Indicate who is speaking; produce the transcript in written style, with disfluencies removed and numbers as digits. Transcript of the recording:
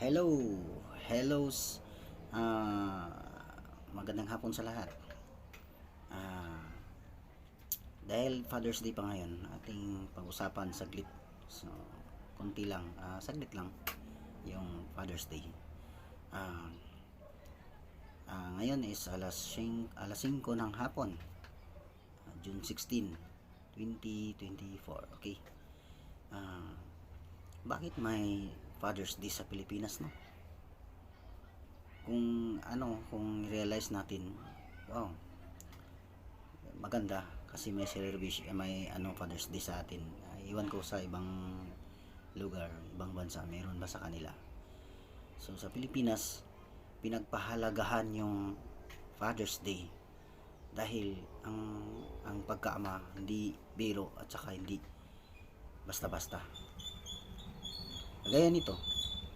Speaker 1: Hello, hellos, ah, magandang hapon sa lahat. Ah, dahil Father's Day pa ngayon, ating pag-usapan saglit. So, konti lang, saglit lang yung Father's Day. Ah, Ngayon is alas 5 ng hapon, June 16, 2024. Okay. Ah, Bakit may Father's Day sa Pilipinas, no? Kung realize natin, wow, maganda kasi may celebration, may Father's Day sa atin. Iwan ko sa ibang lugar, ibang bansa, meron ba sa kanila. So sa Pilipinas, pinagpahalagahan yung Father's Day dahil ang pagkaama hindi biro at saka hindi basta-basta. Gaya nito,